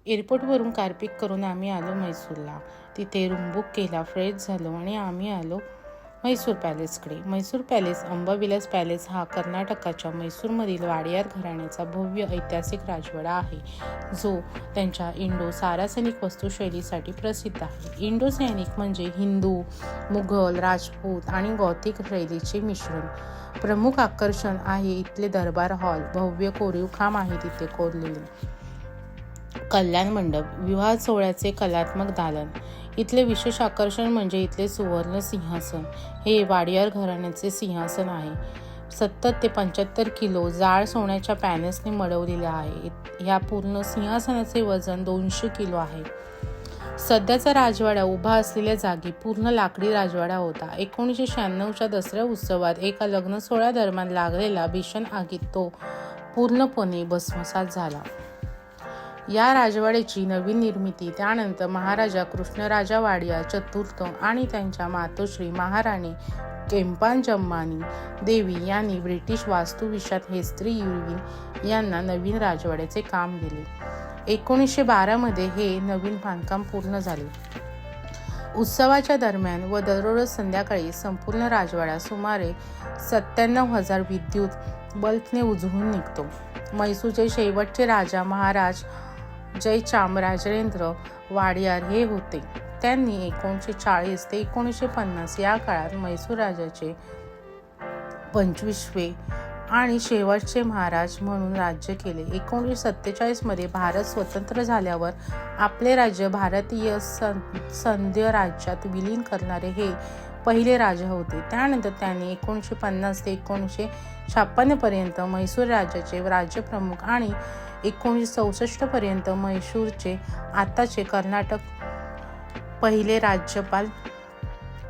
एअरपोर्टवरून car पिक करून आम्ही आलो म्हैसूरला. तिथे रूम बुक केला, फ्रेश झालो आणि आम्ही आलो म्हैसूर पॅलेसकडे. म्हैसूर पॅलेस अंबाविलास पॅलेस हा कर्नाटकाच्या म्हैसूरमधील वाडियार घराण्याचा भव्य ऐतिहासिक राजवाडा आहे, जो त्यांच्या इंडो सारासनिक वास्तुशैलीसाठी प्रसिद्ध आहे. इंडो सैनिक म्हणजे हिंदू, मुघल, राजपूत आणि गॉथिक शैलीचे मिश्रण. प्रमुख आकर्षण आहे इथले दरबार हॉल. भव्य कोरीव काम आहे तिथे कोरलेले. कल्याण मंडप, विवाह सोहळ्याचे कलात्मक दालन. इथले विशेष आकर्षण म्हणजे इथले सुवर्ण सिंहासन. हे वाडियार घराण्याचे सिंहासन आहे. 70 ते 75 किलो जाड सोन्याच्या पॅनेल्सने मढवलेले आहे. ह्या पूर्ण सिंहासनाचे वजन 200 किलो आहे. सध्याचा राजवाडा उभा असलेल्या जागी पूर्ण लाकडी राजवाडा होता. 1996च्या दसरा उत्सवात एका लग्न सोहळ्यादरम्यान लागलेला भीषण आगीत तो पूर्णपणे भस्मसात झाला. या राजवाड्याची नवीन निर्मिती त्यानंतर महाराजा कृष्णराजा वाडियार चतुर्थ आणि त्यांच्या मातोश्री महाराणी केम्पाजम्मानी देवी यांनी ब्रिटिश वास्तुविशारद हेस्त्री इर्विन यांना नवीन राजवाड्याचे काम दिले. 1912 मध्ये हे नवीन बांधकाम पूर्ण झाले. उत्सवाच्या दरम्यान व दररोज संध्याकाळी संपूर्ण राजवाडा सुमारे 97,000 विद्युत बल्बने उजळून निघतो. म्हैसूरचे शेवटचे राजा महाराज जयचामराजेंद्र वाडियार हे होते. त्यांनी 1940 ते 1950 या काळात म्हैसूर राज्याचे 25वे आणि शेवटचे महाराज म्हणून राज्य केले. 1947 मध्ये भारत स्वतंत्र झाल्यावर आपले राज्य भारतीय संघीय राज्यात विलीन करणारे हे पहिले राजा होते. त्यानंतर त्यांनी 1950 ते 1956 पर्यंत म्हैसूर राज्याचे राज्यप्रमुख आणि 1964 पर्यंत म्हैसूरचे आताचे कर्नाटक पहिले राज्यपाल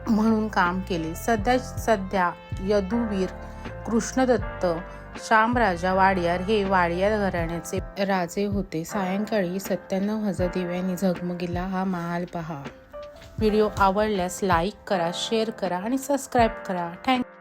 म्हणून काम केले. सध्या यदुवीर कृष्णदत्त शामराजा वाडियार हे वाडियार घराण्याचे राजे होते. सायंकाळी 97,000 दिव्यांनी झगमगलेला हा महाल पहा. व्हिडिओ आवडल्यास लाईक करा, शेअर करा आणि सबस्क्राईब करा. थँक्यू.